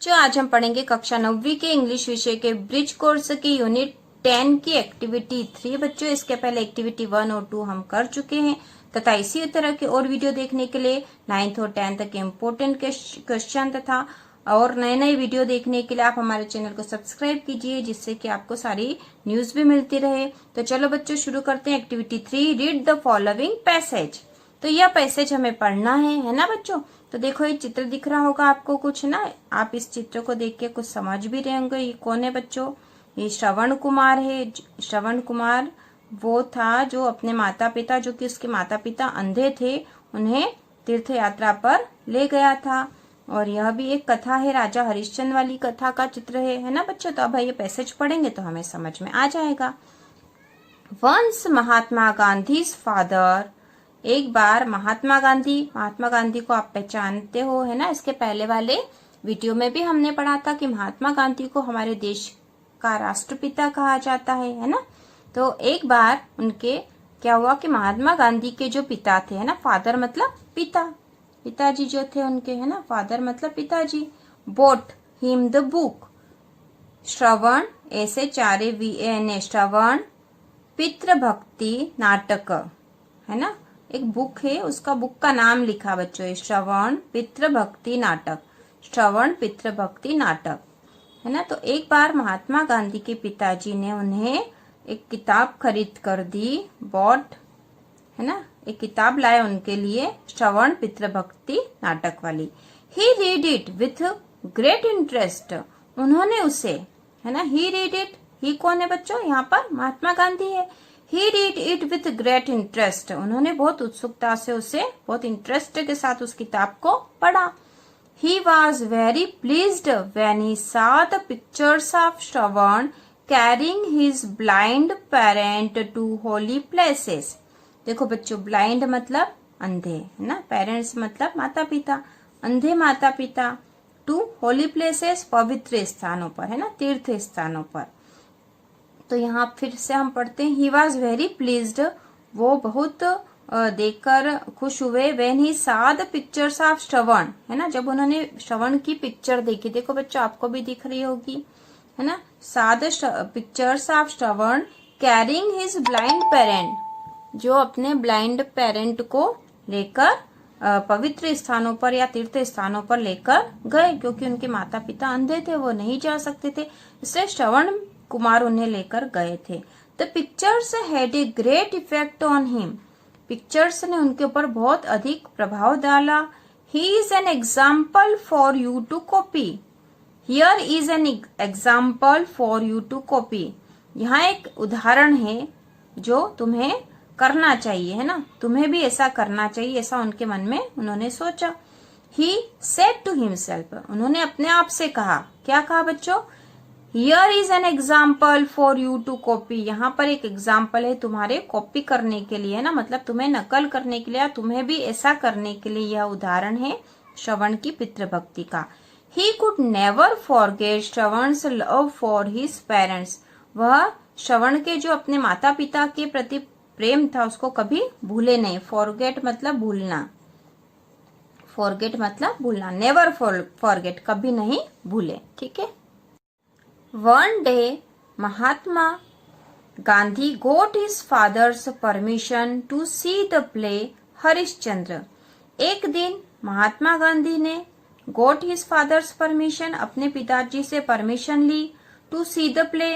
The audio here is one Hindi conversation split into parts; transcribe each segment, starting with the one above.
बच्चों, आज हम पढ़ेंगे कक्षा 9वीं के इंग्लिश विषय के ब्रिज कोर्स की यूनिट 10 की एक्टिविटी 3। बच्चों, इसके पहले एक्टिविटी 1 और 2 हम कर चुके हैं तथा इसी तरह के और वीडियो देखने के लिए 9th और 10th के इम्पोर्टेंट क्वेश्चन तथा और नए नए वीडियो देखने के लिए आप हमारे चैनल को सब्सक्राइब कीजिए, जिससे कि आपको सारी न्यूज भी मिलती रहे। तो चलो बच्चों, शुरू करते हैं activity 3। Read the following passage. तो यह पैसेज हमें पढ़ना है ना बच्चों। तो देखो, ये चित्र दिख रहा होगा आपको कुछ ना, आप इस चित्र को देख के कुछ समझ भी रहे होंगे। ये कौन है बच्चों? ये श्रवण कुमार है। श्रवण कुमार वो था जो अपने माता पिता, जो कि उसके माता पिता अंधे थे, उन्हें तीर्थ यात्रा पर ले गया था। और यह भी एक कथा है, राजा हरिश्चंद्र वाली कथा का चित्र है ना बच्चों। तो अब ये पैसेज पढ़ेंगे तो हमें समझ में आ जाएगा। वंस महात्मा गांधी फादर, एक बार महात्मा गांधी को आप पहचानते हो है ना। इसके पहले वाले वीडियो में भी हमने पढ़ा था कि महात्मा गांधी को हमारे देश का राष्ट्रपिता कहा जाता है ना। तो एक बार उनके क्या हुआ कि महात्मा गांधी के जो पिता थे है ना, फादर मतलब पिताजी जो थे उनके है ना, फादर मतलब पिताजी, बोट हिम द बुक श्रवण, ऐसे चारे VAN, श्रवण पितृभक्ति नाटक है ना, एक बुक है, उसका बुक का नाम लिखा बच्चों, श्रवण पितृभक्ति नाटक, श्रवण पितृभक्ति नाटक है ना। तो एक बार महात्मा गांधी के पिताजी ने उन्हें एक किताब खरीद कर दी, बॉट है ना, एक किताब लाए उनके लिए, श्रवण पितृभक्ति नाटक वाली। He read it with great interest, उन्होंने उसे है ना, ही रीड इट, ही कौन है बच्चों? यहाँ पर महात्मा गांधी है। He read it with great interest, उन्होंने बहुत उत्सुकता से उसे, बहुत इंटरेस्ट के साथ उस किताब को पढ़ा। He was very pleased when he saw the pictures of Shravan carrying his blind parent to holy places. देखो बच्चों, ब्लाइंड मतलब अंधे है ना, पेरेंट्स मतलब माता पिता, अंधे माता पिता, टू होली प्लेसेस पवित्र स्थानों पर है ना, तीर्थ स्थानों पर। तो यहाँ फिर से हम पढ़ते हैं, ही वॉज वेरी प्लीज्ड, वो बहुत देखकर खुश हुए, when he saw the pictures of Shravan है ना, जब उन्होंने श्रवण की पिक्चर देखी। देखो बच्चों, आपको भी दिख रही होगी है ना, saw the pictures of Shravan carrying his blind parent, जो अपने ब्लाइंड पेरेंट को लेकर पवित्र स्थानों पर या तीर्थ स्थानों पर लेकर गए, क्योंकि उनके माता पिता अंधे थे, वो नहीं जा सकते थे, इसलिए श्रवण कुमार उन्हें लेकर गए थे। The pictures had a great effect on him, pictures ने उनके ऊपर बहुत अधिक प्रभाव डाला। He is an example for you to copy, here is an example for you to copy, यहाँ एक उदाहरण है जो तुम्हें करना चाहिए है ना, तुम्हें भी ऐसा करना चाहिए, ऐसा उनके मन में उन्होंने सोचा। ही सेड टू हिमसेल्फ, उन्होंने अपने आप से कहा, क्या कहा बच्चों? Here is an example for you to copy, यहाँ पर एक एग्जाम्पल है तुम्हारे कॉपी करने के लिए है ना, मतलब तुम्हें नकल करने के लिए, तुम्हें भी ऐसा करने के लिए यह उदाहरण है श्रवण की पितृभक्ति का। He could never forget Shravan's love for his parents, वह श्रवण के जो अपने माता पिता के प्रति प्रेम था उसको कभी भूले नहीं। फॉरगेट मतलब भूलना, फॉरगेट मतलब भूलना, नेवर फॉरगेट कभी नहीं भूले, ठीक है। One day Mahatma Gandhi got his father's permission to see the play Harishchandra, एक दिन महात्मा गांधी ने गोट हिज फादर्स परमिशन, अपने पिताजी से परमिशन ली, to see the play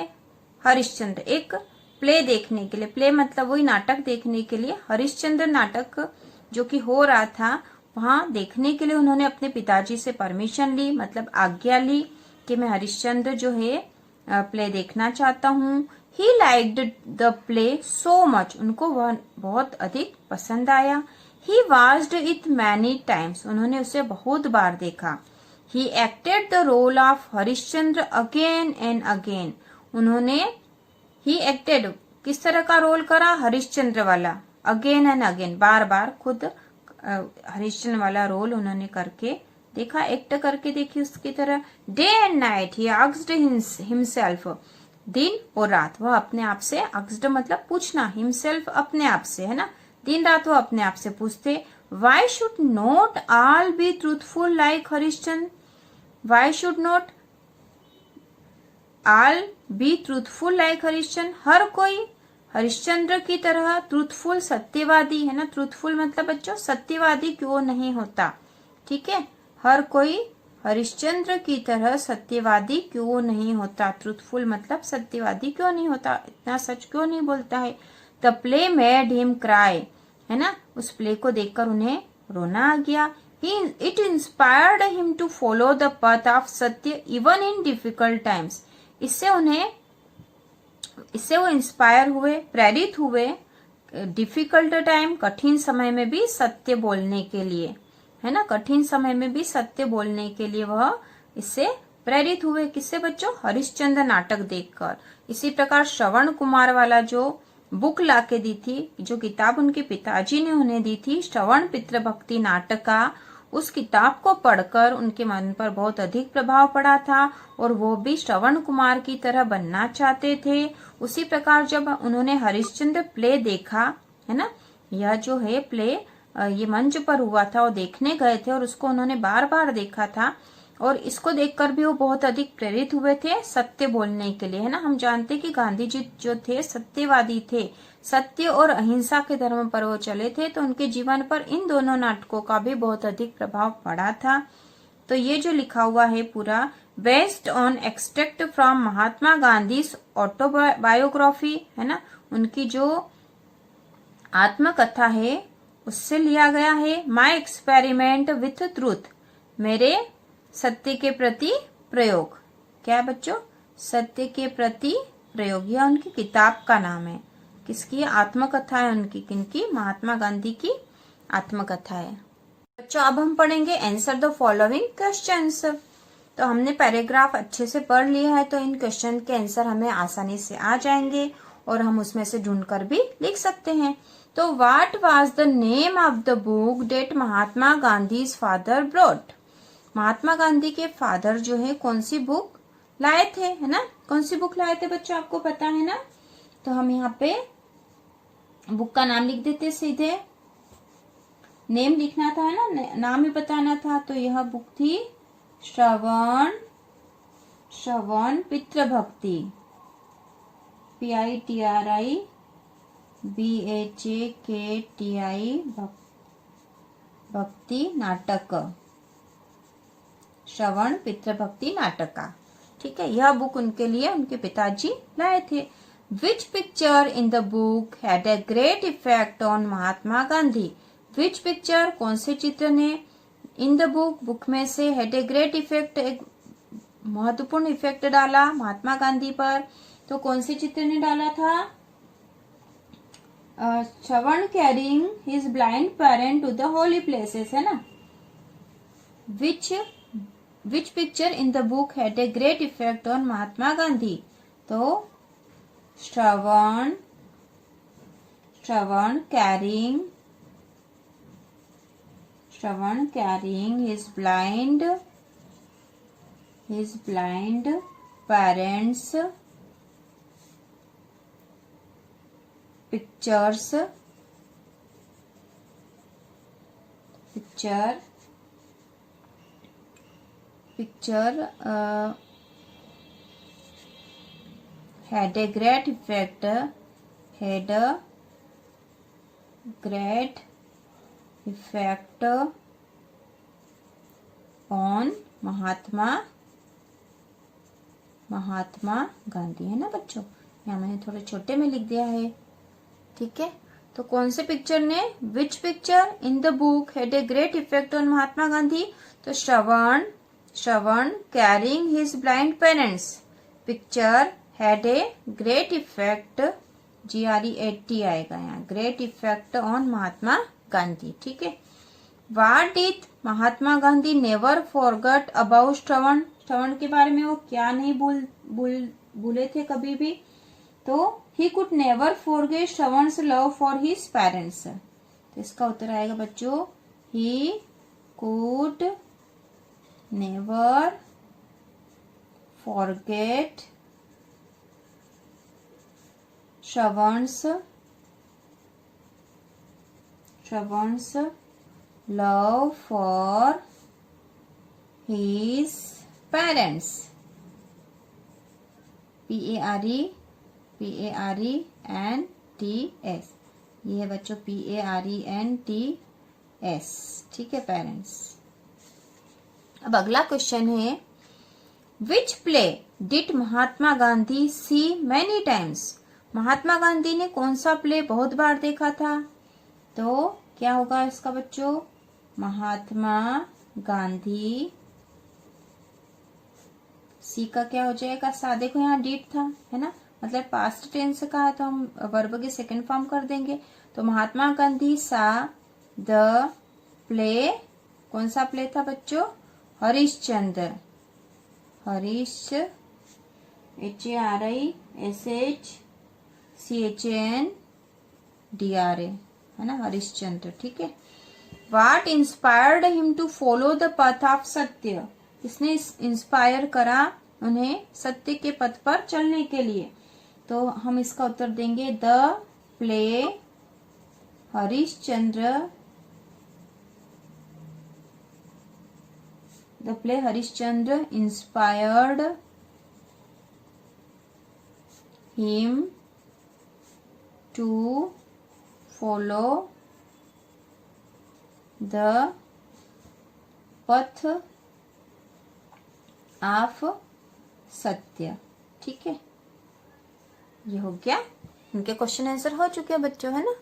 Harishchandra, एक प्ले देखने के लिए, प्ले मतलब वही नाटक देखने के लिए, हरिश्चंद्र नाटक जो कि हो रहा था वहां देखने के लिए उन्होंने अपने पिताजी से परमिशन ली, मतलब आज्ञा ली कि मैं हरिश्चंद्र जो है प्ले देखना चाहता हूँ। He liked the play so much, उनको वह बहुत अधिक पसंद आया। He watched it many times, उन्होंने उसे बहुत बार देखा। He acted the role of Harishchandra again and again, उन्होंने ही एक्टेड किस तरह का रोल करा? हरिश्चंद्र वाला, अगेन एंड अगेन, बार बार खुद हरिश्चंद्र वाला रोल उन्होंने करके देखा, एक्ट करके देखी उसकी तरह। Day and night he asked himself, दिन और रात वह अपने आप से, आस्क्ड मतलब पूछना, हिमसेल्फ अपने आप से है ना, दिन रात वो अपने आप से पूछते, why should not all be truthful like Harishchandra, why should not all be truthful like Harishchandra, हर कोई हरिश्चंद्र की तरह ट्रूथफुल सत्यवादी, है ना, ट्रूथफुल मतलब बच्चों सत्यवादी क्यों नहीं होता, ठीक है, हर कोई हरिश्चंद्र की तरह सत्यवादी क्यों नहीं होता, ट्रूथफुल मतलब सत्यवादी क्यों नहीं होता, इतना सच क्यों नहीं बोलता है। The play made him cry, है ना, उस प्ले को देखकर उन्हें रोना आ गया। It inspired him to follow the path of satya even in difficult times, इससे वो इंस्पायर हुए, प्रेरित हुए डिफिकल्ट टाइम, कठिन समय में भी सत्य बोलने के लिए, है ना, कठिन समय में भी सत्य बोलने के लिए वह इससे प्रेरित हुए। किससे बच्चों? हरिश्चंद्र नाटक देखकर। इसी प्रकार श्रवण कुमार वाला जो बुक लाके दी थी, जो किताब उनके पिताजी ने उन्हें दी थी, श्रवण पितृभक्ति नाटक का, उस किताब को पढ़कर उनके मन पर बहुत अधिक प्रभाव पड़ा था और वो भी श्रवण कुमार की तरह बनना चाहते थे। उसी प्रकार जब उन्होंने हरिश्चंद्र प्ले देखा, है ना, यह जो है प्ले ये मंच पर हुआ था, वो देखने गए थे और उसको उन्होंने बार बार देखा था और इसको देखकर भी वो बहुत अधिक प्रेरित हुए थे सत्य बोलने के लिए, है ना। हम जानते कि गांधी जी जो थे सत्यवादी थे, सत्य और अहिंसा के धर्म पर वो चले थे, तो उनके जीवन पर इन दोनों नाटकों का भी बहुत अधिक प्रभाव पड़ा था। तो ये जो लिखा हुआ है पूरा based on extract from Mahatma Gandhi autobiography, है ना, उनकी जो आत्मकथा है उससे लिया गया है। माई एक्सपेरिमेंट विथ ट्रूथ, मेरे सत्य के प्रति प्रयोग। क्या बच्चों? सत्य के प्रति प्रयोग, यह उनकी किताब का नाम है। किसकी आत्मकथा है? उनकी, किनकी? महात्मा गांधी की आत्मकथा है। बच्चों अब हम पढ़ेंगे आंसर द फॉलोइंग क्वेश्चंस। तो हमने पैराग्राफ अच्छे से पढ़ लिया है, तो इन क्वेश्चन के आंसर हमें आसानी से आ जाएंगे और हम उसमें से ढूंढकर भी लिख सकते हैं। तो what was the name of the book that Mahatma Gandhi's father brought, Mahatma Gandhi के फादर जो है कौन सी बुक लाए थे, है ना, कौन सी बुक लाए थे बच्चों, आपको पता है ना। तो हम यहाँ पे बुक का नाम लिख देते, सीधे नेम लिखना था, है ना, नाम ही बताना था। तो यह बुक थी श्रवण पितृभक्ति, PITRIBHAKTI भक्ति नाटक, श्रवण पितृभक्ति नाटक का, ठीक है। यह बुक उनके लिए उनके पिताजी लाए थे। विच picture in the book had a great effect on Mahatma Gandhi, which picture कौन से चित्र ने इन द बुक में से हैड ए ग्रेट इफेक्ट, एक महत्वपूर्ण इफेक्ट डाला महात्मा गांधी पर, तो कौन से चित्र ने डाला था? Shravan carrying his blind parent to the holy places, है ना। Which picture in the book had a great effect on Mahatma Gandhi, तो Shravan carrying his blind parents picture had a great effect on Mahatma Gandhi, है ना बच्चों। यहाँ मैंने थोड़े छोटे में लिख दिया है, ठीक है। तो कौन से पिक्चर ने, which picture in the book had a great effect on Mahatma Gandhi, तो Shravan carrying his blind parents picture had a great effect, GREAT आएगा यहाँ, great effect on Mahatma Gandhi, ठीक है। What did Mahatma Gandhi never forget about Shravan के बारे में वो क्या नहीं भूले थे कभी भी, तो he could never forget Shravan's love for his parents, तो इसका उत्तर आएगा बच्चों, he could never forget Shravan's love for his parents, PARENTS, ये है बच्चों PARENTS, ठीक है पेरेंट्स। अब अगला क्वेश्चन है which play did Mahatma Gandhi see many times, Mahatma Gandhi ने कौन सा प्ले बहुत बार देखा था? तो क्या होगा इसका बच्चों, महात्मा गांधी, सी का क्या हो जाएगा, सा देखो यहाँ डिड था है ना, मतलब पास्ट टेंस का है तो हम वर्ब के सेकंड फॉर्म कर देंगे। तो महात्मा गांधी सा द प्ले, कौन सा प्ले था बच्चों, हरिश्चंद्र, हरीश HARISHCHNDRA है ना, हरिश्चंद्र, ठीक है। What inspired him to follow the path of सत्य, इसने इंस्पायर करा उन्हें सत्य के पथ पर चलने के लिए। तो हम इसका उत्तर देंगे the play Harishchandra, the play Harishchandra inspired him to follow the path of सत्य, ठीक है। ये हो गया, इनके क्वेश्चन आंसर हो चुके हैं बच्चों, है ना।